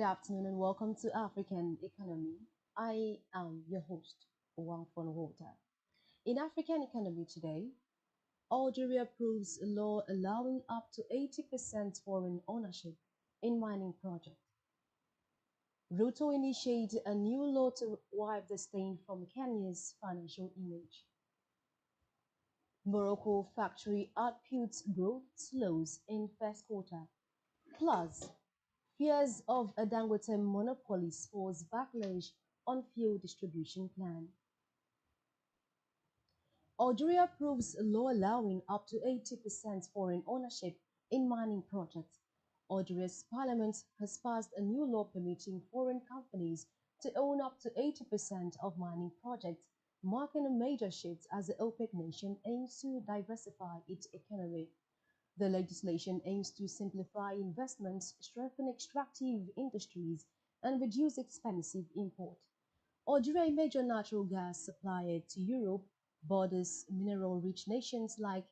afternoon and welcome to African Economy. I am your host, Wangfon Walter. In African Economy today, Algeria approves a law allowing up to 80% foreign ownership in mining projects. Ruto initiates a new law to wipe the stain from Kenya's financial image. Morocco factory output growth slows in first quarter. Plus, fears of a Dangote monopoly spurs backlash on fuel distribution plan. Algeria approves a law allowing up to 80% foreign ownership in mining projects. Algeria's parliament has passed a new law permitting foreign companies to own up to 80% of mining projects, marking a major shift as the OPEC nation aims to diversify its economy. The legislation aims to simplify investments, strengthen extractive industries, and reduce expensive import. Algeria, a major natural gas supplier to Europe, borders mineral-rich nations like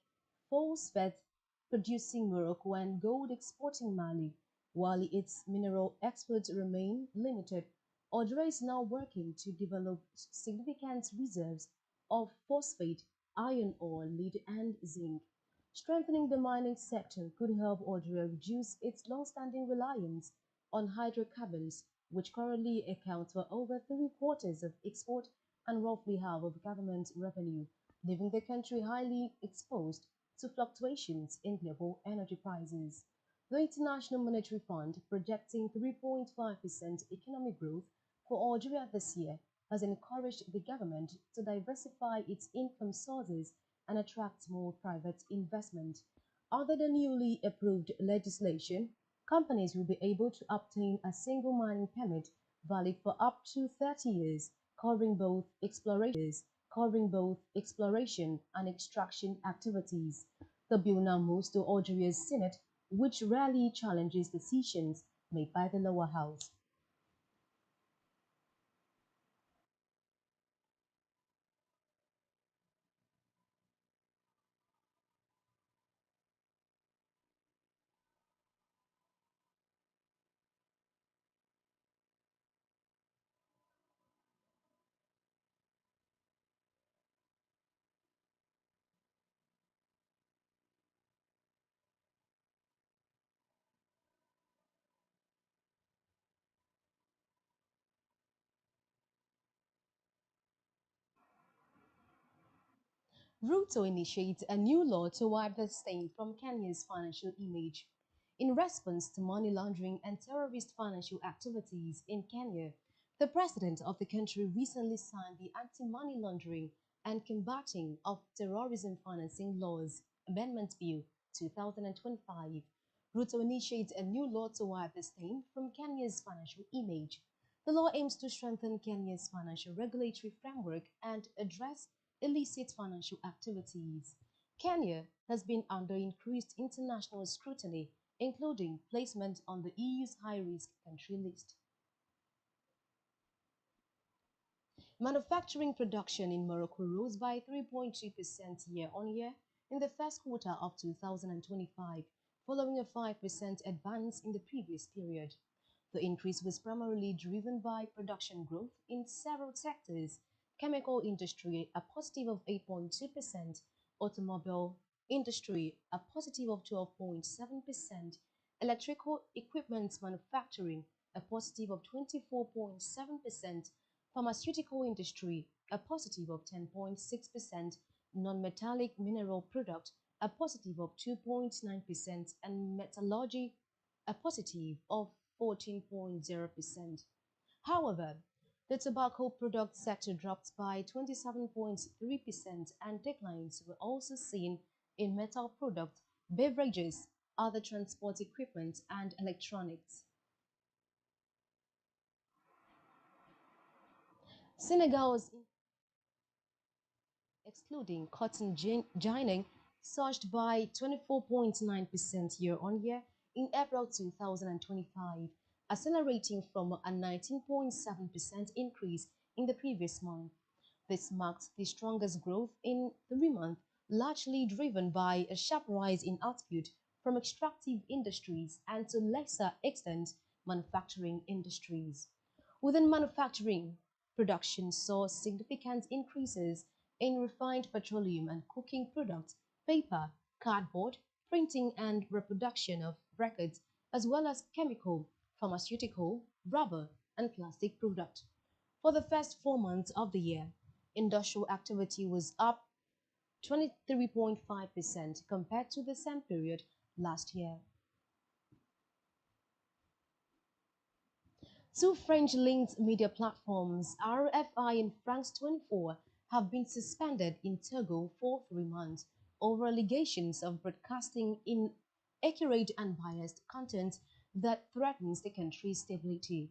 phosphate-producing Morocco and gold-exporting Mali. While its mineral exports remain limited, Algeria is now working to develop significant reserves of phosphate, iron ore, lead, and zinc. Strengthening the mining sector could help Algeria reduce its long-standing reliance on hydrocarbons, which currently account for over three-quarters of export and roughly half of government revenue, leaving the country highly exposed to fluctuations in global energy prices. The International Monetary Fund, projecting 3.5% economic growth for Algeria this year, has encouraged the government to diversify its income sources and attract more private investment. Under the newly approved legislation, companies will be able to obtain a single mining permit valid for up to 30 years, covering both exploration and extraction activities. The bill now moves to Algeria's Senate, which rarely challenges decisions made by the lower house. Ruto initiates a new law to wipe the stain from Kenya's financial image. In response to money laundering and terrorist financial activities in Kenya, the president of the country recently signed the Anti-Money Laundering and Combating of Terrorism Financing Laws Amendment Bill 2025. Ruto initiates a new law to wipe the stain from Kenya's financial image. The law aims to strengthen Kenya's financial regulatory framework and address illicit financial activities. Kenya has been under increased international scrutiny, including placement on the EU's high-risk country list. Manufacturing production in Morocco rose by 3.2% year-on-year in the first quarter of 2025, following a 5% advance in the previous period. The increase was primarily driven by production growth in several sectors: chemical industry, a positive of 8.2%, automobile industry, a positive of 12.7%, electrical equipment manufacturing, a positive of 24.7%, pharmaceutical industry, a positive of 10.6%, non-metallic mineral product, a positive of 2.9%, and metallurgy, a positive of 14.0%. However, the tobacco product sector dropped by 27.3% and declines were also seen in metal products, beverages, other transport equipment, and electronics. Senegal's excluding cotton ginning surged by 24.9% year-on-year in April 2025, accelerating from a 19.7% increase in the previous month. This marked the strongest growth in 3 months, largely driven by a sharp rise in output from extractive industries and to lesser extent manufacturing industries. Within manufacturing, production saw significant increases in refined petroleum and cooking products, paper, cardboard, printing and reproduction of records, as well as chemical, pharmaceutical, rubber, and plastic products. For the first 4 months of the year, industrial activity was up 23.5% compared to the same period last year. Two French-linked media platforms, RFI and France 24, have been suspended in Togo for 3 months over allegations of broadcasting inaccurate and biased content that threatens the country's stability.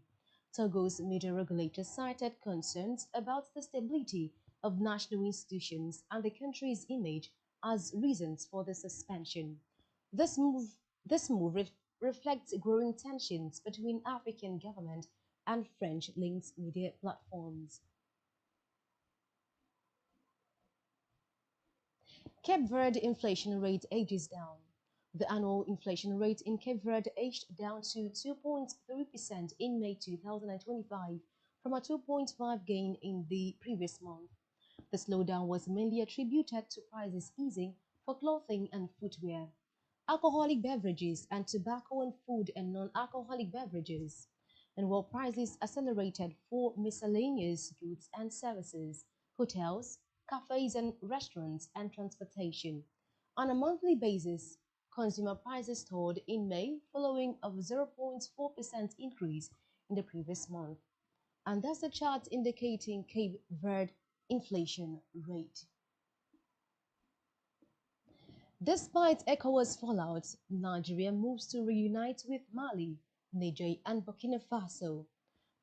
Togo's media regulator cited concerns about the stability of national institutions and the country's image as reasons for the suspension. This move, this move reflects growing tensions between African government and French-linked media platforms. Cape Verde inflation rate edges down. The annual inflation rate in Cape Verde edged down to 2.3% in May 2025 from a 2.5 gain in the previous month. The slowdown was mainly attributed to prices easing for clothing and footwear, alcoholic beverages, and tobacco and food and non-alcoholic beverages, and while prices accelerated for miscellaneous goods and services, hotels, cafes and restaurants, and transportation. On a monthly basis, consumer prices soared in May following a 0.4% increase in the previous month. And that's the chart indicating Cape Verde inflation rate. Despite ECOWAS fallout, Nigeria moves to reunite with Mali, Niger, and Burkina Faso.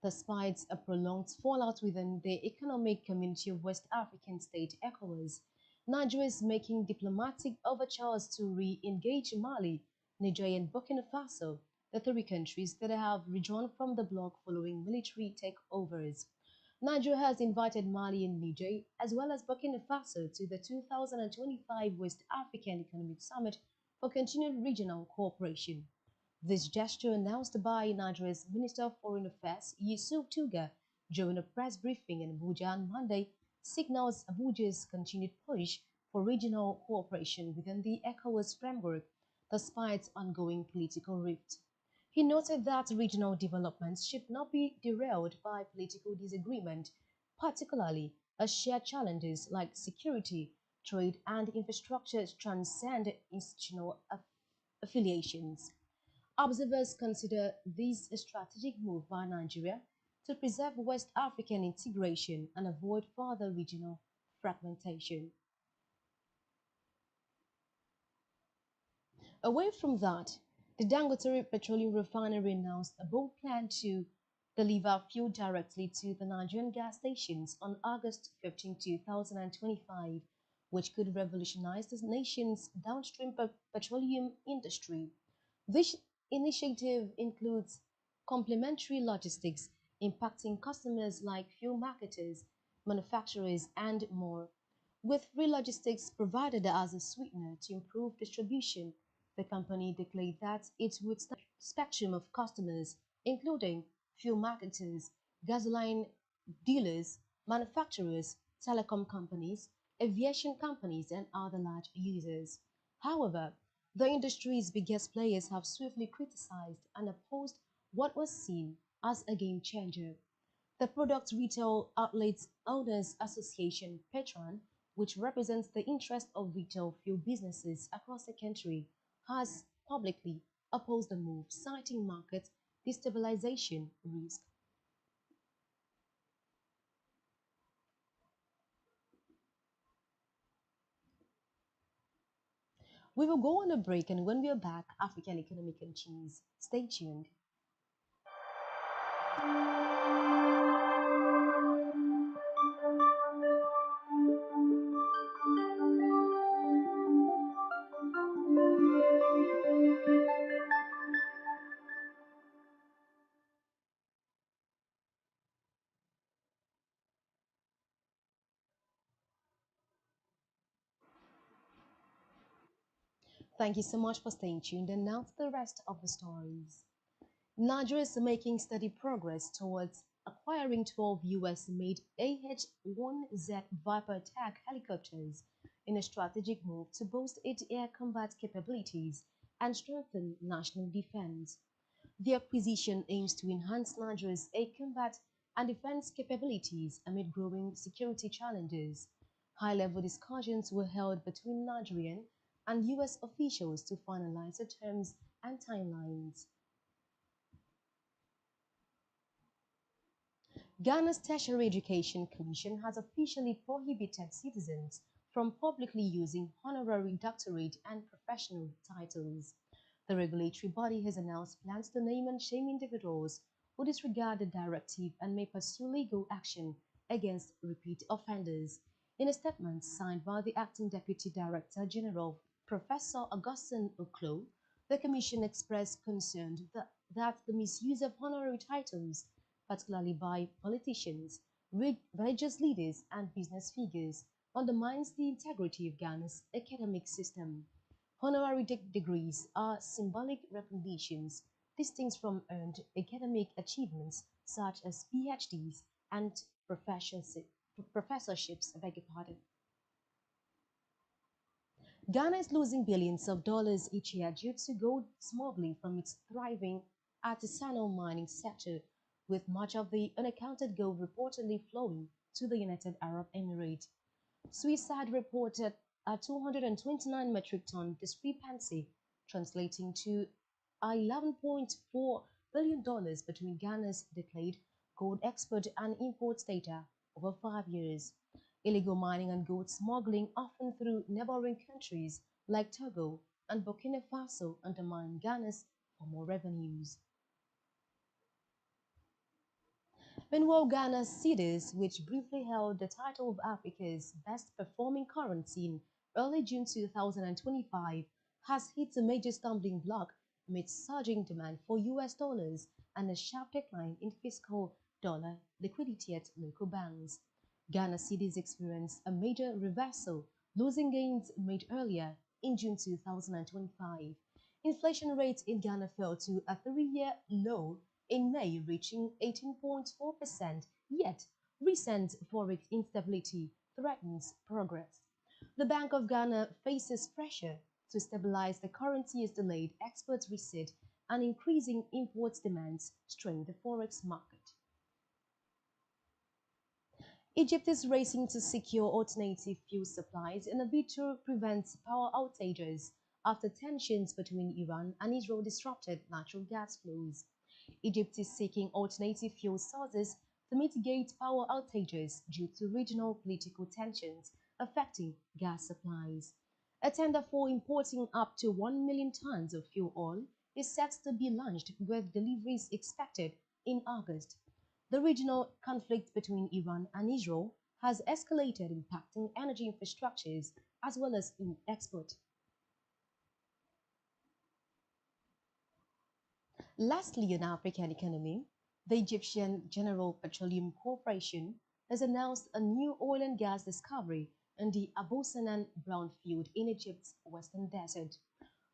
Despite a prolonged fallout within the Economic Community of West African States (ECOWAS), Nigeria is making diplomatic overtures to re-engage Mali, Niger, and Burkina Faso, the three countries that have withdrawn from the bloc following military takeovers. Niger has invited Mali and Niger, as well as Burkina Faso, to the 2025 West African Economic Summit for continued regional cooperation. This gesture, announced by Nigeria's Minister of Foreign Affairs, Yusuf Tuga, during a press briefing in Abuja on Monday, signals Abuja's continued push for regional cooperation within the ECOWAS framework, despite ongoing political rift. He noted that regional developments should not be derailed by political disagreement, particularly as shared challenges like security, trade, and infrastructure transcend institutional affiliations. Observers consider this a strategic move by Nigeria to preserve West African integration and avoid further regional fragmentation. Away from that, the Dangote Petroleum Refinery announced a bold plan to deliver fuel directly to the Nigerian gas stations on August 15, 2025, which could revolutionize the nation's downstream petroleum industry. This initiative includes complementary logistics impacting customers like fuel marketers, manufacturers, and more. With free logistics provided as a sweetener to improve distribution, the company declared that it would start a spectrum of customers, including fuel marketers, gasoline dealers, manufacturers, telecom companies, aviation companies, and other large users. However, the industry's biggest players have swiftly criticized and opposed what was seen as a game changer. The Product Retail Outlets Owners Association, Petron, which represents the interest of retail fuel businesses across the country, has publicly opposed the move, citing market destabilization risk. We will go on a break, and when we are back, African economy continues. Stay tuned. Thank you so much for staying tuned, and now to the rest of the stories. Niger is making steady progress towards acquiring 12 US-made AH-1Z Viper attack helicopters in a strategic move to boost its air combat capabilities and strengthen national defense. The acquisition aims to enhance Nigeria's air combat and defense capabilities amid growing security challenges. High-level discussions were held between Nigerian and US officials to finalize the terms and timelines. Ghana's Tertiary Education Commission has officially prohibited citizens from publicly using honorary doctorate and professional titles. The regulatory body has announced plans to name and shame individuals who disregard the directive and may pursue legal action against repeat offenders. In a statement signed by the Acting Deputy Director General, Professor Augustine Oklo, the Commission expressed concern that the misuse of honorary titles, particularly by politicians, religious leaders, and business figures, undermines the integrity of Ghana's academic system. Honorary degrees are symbolic recognitions distinct from earned academic achievements such as PhDs and professorships. I beg your pardon. Ghana is losing billions of dollars each year due to gold smuggling from its thriving artisanal mining sector, with much of the unaccounted gold reportedly flowing to the United Arab Emirates. Swiss had reported a 229 metric ton discrepancy, translating to $11.4 billion between Ghana's declared gold export and import data over 5 years. Illegal mining and gold smuggling, often through neighboring countries like Togo and Burkina Faso, undermine Ghana's formal revenues. Meanwhile, Ghana's cedis, which briefly held the title of Africa's best performing currency in early June 2025, has hit a major stumbling block amid surging demand for US dollars and a sharp decline in fiscal dollar liquidity at local banks. Ghana cedis experienced a major reversal, losing gains made earlier in June 2025. Inflation rate in Ghana fell to a 3-year low in May, reaching 18.4%, yet recent forex instability threatens progress. The Bank of Ghana faces pressure to stabilize the currency as delayed exports recede and increasing imports demands strain the forex market. Egypt is racing to secure alternative fuel supplies in a bid to prevent power outages after tensions between Iran and Israel disrupted natural gas flows. Egypt is seeking alternative fuel sources to mitigate power outages due to regional political tensions affecting gas supplies. A tender for importing up to 1 million tons of fuel oil is set to be launched, with deliveries expected in August. The regional conflict between Iran and Israel has escalated, impacting energy infrastructures as well as in export. Lastly, in African economy, the Egyptian General Petroleum Corporation has announced a new oil and gas discovery in the Abu Sanan brownfield in Egypt's western desert.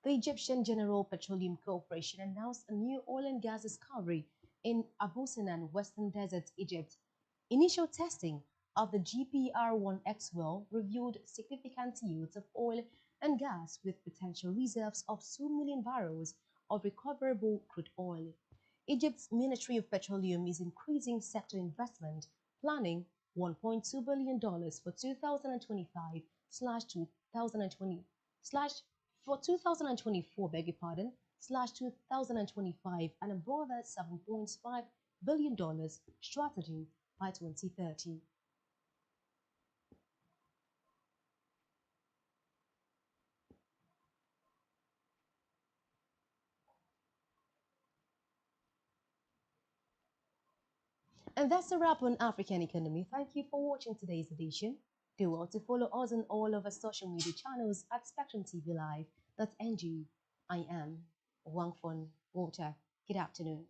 The Egyptian General Petroleum Corporation announced a new oil and gas discovery in Abu Sanan, western desert, Egypt. Initial testing of the GPR-1X well revealed significant yields of oil and gas with potential reserves of 2 million barrels of recoverable crude oil. Egypt's Ministry of Petroleum is increasing sector investment, planning $1.2 billion for 2025/2020 for 2024, beg your pardon, /2025, and a broader $7.5 billion strategy by 2030. And that's a wrap on African economy. Thank you for watching today's edition. Do well to follow us on all of our social media channels at Spectrum TV Live. That's NG. I am Wangfon Walter. Good afternoon.